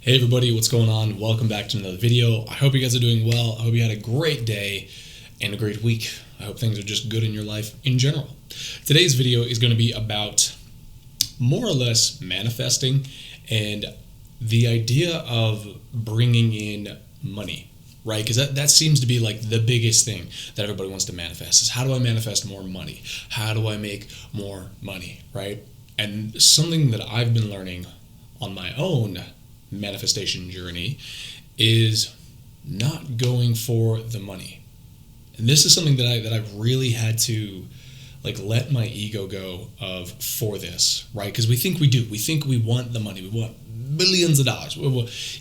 Hey everybody, what's going on? Welcome back to another video. I hope you guys are doing well. I hope you had a great day and a great week. I hope things are just good in your life in general. Today's video is going to be about more or less manifesting and the idea of bringing in money, right? Because that seems to be like the biggest thing that everybody wants to manifest is how do I manifest more money? How do I make more money, right? And something that I've been learning on my own manifestation journey is not going for the money. And this is something that I've really had to let my ego go of for this, right? Because we think we want the money. We want billions of dollars.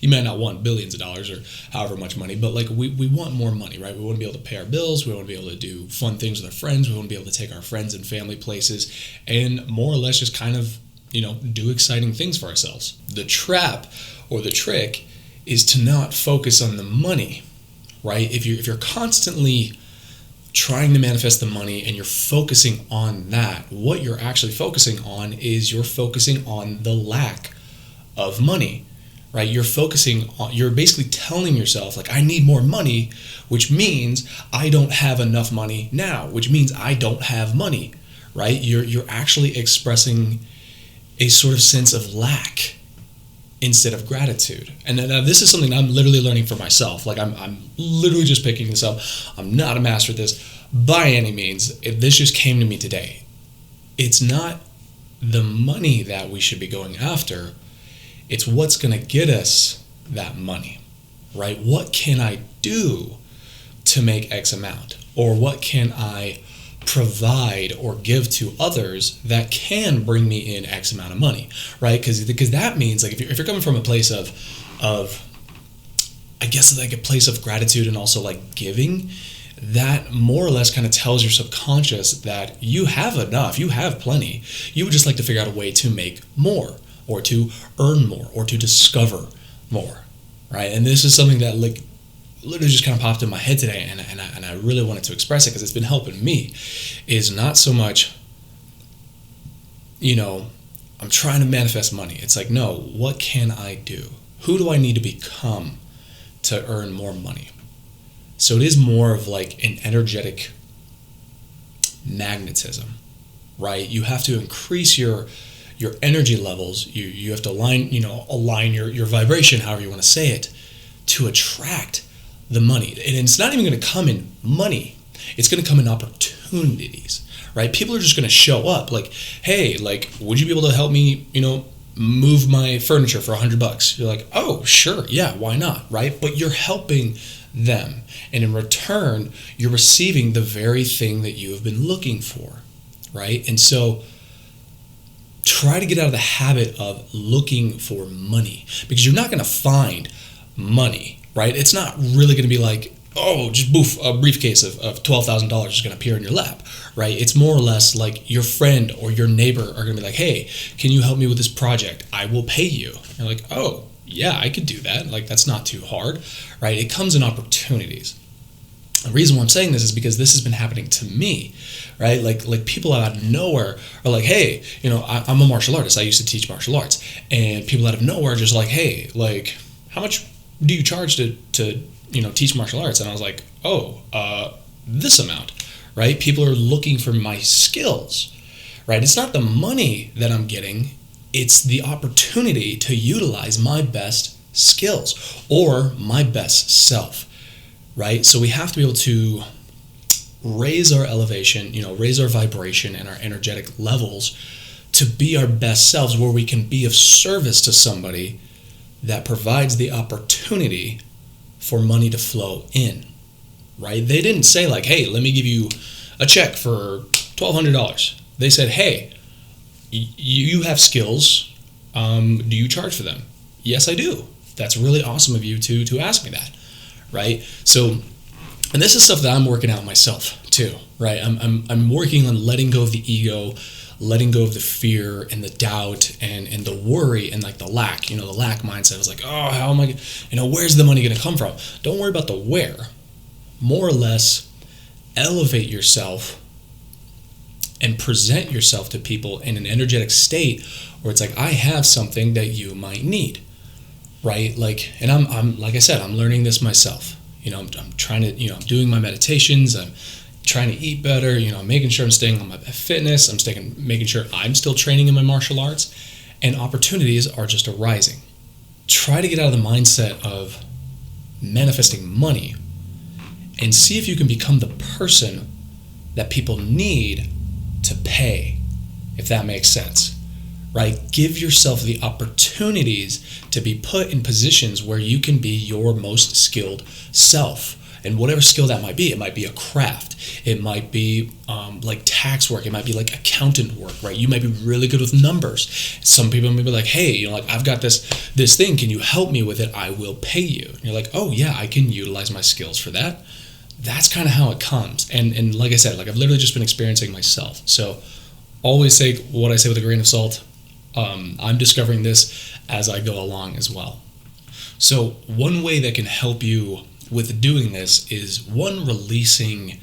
You might not want billions of dollars or however much money, but we want more money, right? We want to be able to pay our bills. We want to be able to do fun things with our friends. We want to be able to take our friends and family places and more or less just kind of do exciting things for ourselves. The trap or the trick is to not focus on the money, right? If you're constantly trying to manifest the money and you're focusing on that, what you're actually focusing on is you're focusing on the lack of money, right? You're basically telling yourself I need more money, which means I don't have enough money now, which means I don't have money, right? You're actually expressing a sort of sense of lack instead of gratitude. And now this is something I'm literally learning for myself. I'm literally just picking this up. I'm not a master at this by any means. This just came to me today. It's not the money that we should be going after. It's what's going to get us that money, right? What can I do to make X amount? Or what can I provide or give to others that can bring me in X amount of money, right? Because that means if you're coming from a place of I guess a place of gratitude and also giving, that more or less kind of tells your subconscious that you have enough, you have plenty. You would just like to figure out a way to make more or to earn more or to discover more, right? And this is something that literally just kind of popped in my head today, and I really wanted to express it because it's been helping me. Is not so much, I'm trying to manifest money. It's no, what can I do? Who do I need to become to earn more money? So it is more of an energetic magnetism, right? You have to increase your energy levels. You have to align your vibration, however you want to say it, to attract the money. And it's not even going to come in money. It's going to come in opportunities, right? People are just going to show up hey, would you be able to help me, move my furniture for $100? You're oh, sure. Yeah, why not? Right? But you're helping them. And in return, you're receiving the very thing that you have been looking for, right? And so try to get out of the habit of looking for money, because you're not going to find money, right? It's not really going to be oh, just boof, a briefcase of $12,000 is going to appear in your lap, right? It's more or less your friend or your neighbor are going to be hey, can you help me with this project? I will pay you. You're oh, yeah, I could do that. That's not too hard, right? It comes in opportunities. The reason why I'm saying this is because this has been happening to me, right? People out of nowhere are hey, I'm a martial artist. I used to teach martial arts, and people out of nowhere are just hey, how much do you charge to teach martial arts? And I was oh, this amount, right? People are looking for my skills, right? It's not the money that I'm getting. It's the opportunity to utilize my best skills or my best self, right? So we have to be able to raise our elevation, raise our vibration and our energetic levels to be our best selves, where we can be of service to somebody that provides the opportunity for money to flow in, right? They didn't say hey, let me give you a check for $1,200. They said, hey, you have skills. Do you charge for them? Yes, I do. That's really awesome of you to ask me that, right? So, and this is stuff that I'm working out myself too, right? I'm working on letting go of the ego, letting go of the fear and the doubt and the worry and the lack, the lack mindset. I was oh, how am I, where's the money going to come from? Don't worry about the where. More or less, elevate yourself and present yourself to people in an energetic state where it's I have something that you might need, right? Like, and I'm like I said, I'm learning this myself. I'm trying to, I'm doing my meditations. I'm trying to eat better. I'm making sure I'm staying on my fitness. Making sure I'm still training in my martial arts, and opportunities are just arising. Try to get out of the mindset of manifesting money and see if you can become the person that people need to pay, if that makes sense, right? Give yourself the opportunities to be put in positions where you can be your most skilled self. And whatever skill that might be, it might be a craft, it might be like tax work, it might be like accountant work, right? You might be really good with numbers. Some people may be like, hey, like I've got this thing, can you help me with it? I will pay you. And you're like, oh yeah, I can utilize my skills for that. That's kind of how it comes. And like I said, like I've literally just been experiencing myself. So always say what I say with a grain of salt. I'm discovering this as I go along as well. So one way that can help you with doing this is releasing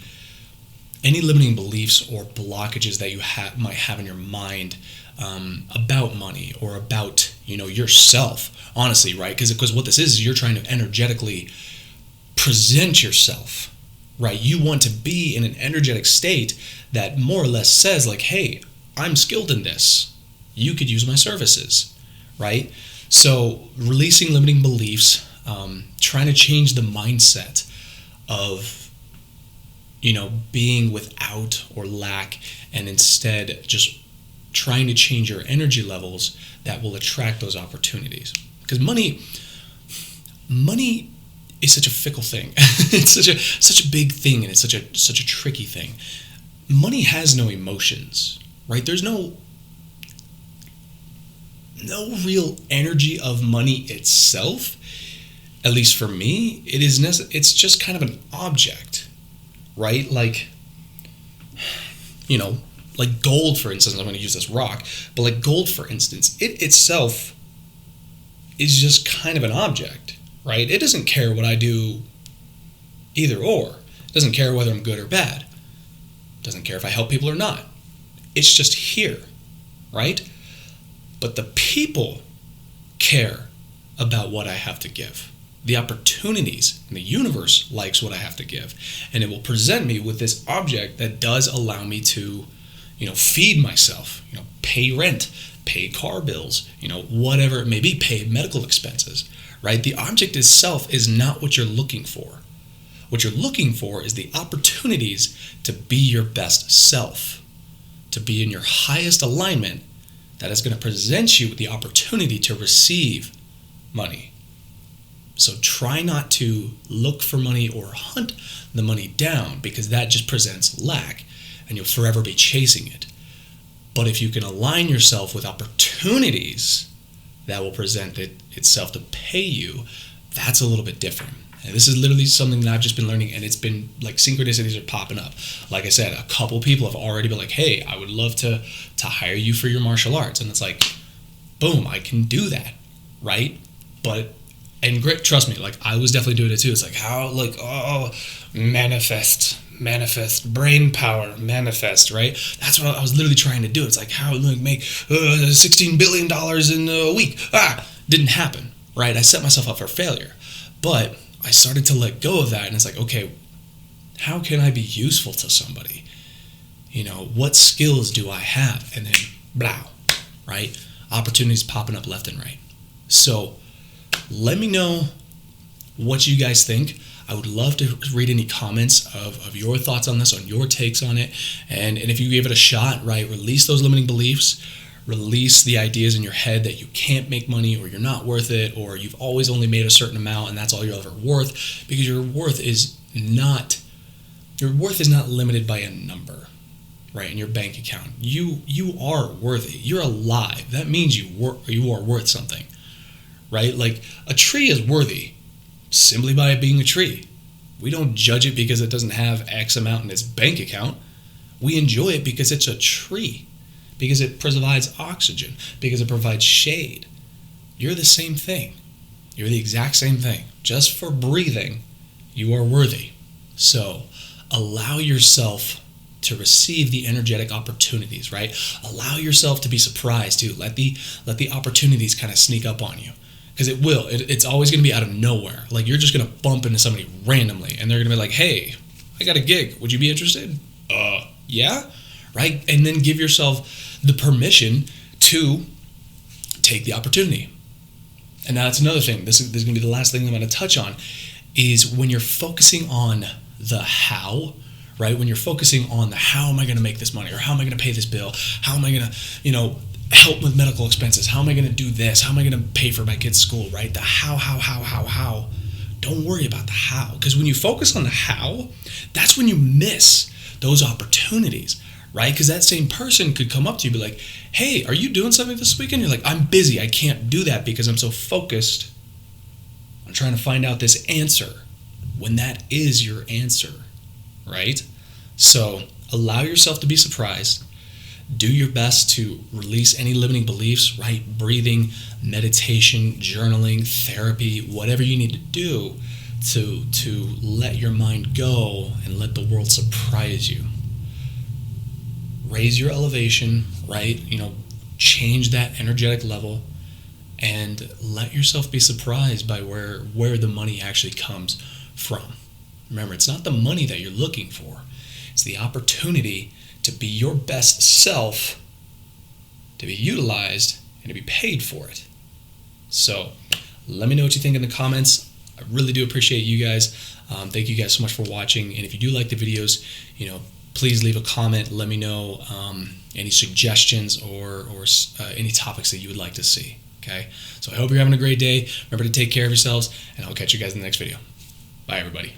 any limiting beliefs or blockages that you might have in your mind about money or about yourself, honestly, right? Because what this is you're trying to energetically present yourself, right? You want to be in an energetic state that more or less says like, hey, I'm skilled in this, you could use my services, right? So releasing limiting beliefs, trying to change the mindset of being without or lack, and instead just trying to change your energy levels that will attract those opportunities. Because money is such a fickle thing. It's such a big thing, and it's such a tricky thing. Money has no emotions, right? There's no real energy of money itself. At least for me, it's just kind of an object, right? Like, like gold, for instance. I'm going to use this rock, but like gold, for instance, it itself is just kind of an object, right? It doesn't care what I do either or. It doesn't care whether I'm good or bad. It doesn't care if I help people or not. It's just here, right? But the people care about what I have to give. The opportunities in the universe likes what I have to give, and it will present me with this object that does allow me to, feed myself, pay rent, pay car bills, whatever it may be, pay medical expenses, right? The object itself is not what you're looking for. What you're looking for is the opportunities to be your best self, to be in your highest alignment that is going to present you with the opportunity to receive money. So try not to look for money or hunt the money down, because that just presents lack and you'll forever be chasing it. But if you can align yourself with opportunities that will present itself to pay you, that's a little bit different. And this is literally something that I've just been learning, and it's been like synchronicities are popping up. Like I said, a couple people have already been like, hey, I would love to hire you for your martial arts. And it's like, boom, I can do that, right? And grit, trust me, like I was definitely doing it too. It's like manifest, brain power, manifest, right? That's what I was literally trying to do. It's like how make $16 billion in a week. Didn't happen, right? I set myself up for failure. But I started to let go of that, and it's like, okay, how can I be useful to somebody? What skills do I have? And then, blah, right? Opportunities popping up left and right. So let me know what you guys think. I would love to read any comments of your thoughts on this, on your takes on it. And if you give it a shot, right, release those limiting beliefs, release the ideas in your head that you can't make money, or you're not worth it, or you've always only made a certain amount and that's all you're ever worth, because your worth is not limited by a number, right, in your bank account. You are worthy. You're alive. That means you are worth something, right? Like a tree is worthy simply by it being a tree. We don't judge it because it doesn't have X amount in its bank account. We enjoy it because it's a tree, because it provides oxygen, because it provides shade. You're the same thing. You're the exact same thing. Just for breathing, you are worthy. So allow yourself to receive the energetic opportunities, right? Allow yourself to be surprised too. Let the opportunities kind of sneak up on you. Because it will. It's always going to be out of nowhere. Like, you're just going to bump into somebody randomly, and they're going to be like, hey, I got a gig. Would you be interested? Yeah? Right? And then give yourself the permission to take the opportunity. And now that's another thing. This is going to be the last thing I'm going to touch on, is when you're focusing on the how, right? When you're focusing on the how am I going to make this money, or how am I going to pay this bill? How am I going to, help with medical expenses? How am I going to do this? How am I going to pay for my kids' school, right? The how. Don't worry about the how. Because when you focus on the how, that's when you miss those opportunities, right? Because that same person could come up to you and be like, hey, are you doing something this weekend? You're like, I'm busy. I can't do that because I'm so focused on trying to find out this answer, when that is your answer, right? So allow yourself to be surprised. Do your best to release any limiting beliefs, right? Breathing, meditation, journaling, therapy, whatever you need to do to let your mind go and let the world surprise you. Raise your elevation, right? Change that energetic level and let yourself be surprised by where the money actually comes from. Remember, it's not the money that you're looking for. It's the opportunity to be your best self, to be utilized, and to be paid for it. So let me know what you think in the comments. I really do appreciate you guys. Thank you guys so much for watching. And if you do like the videos, please leave a comment. Let me know any suggestions or any topics that you would like to see. Okay? So I hope you're having a great day. Remember to take care of yourselves, and I'll catch you guys in the next video. Bye, everybody.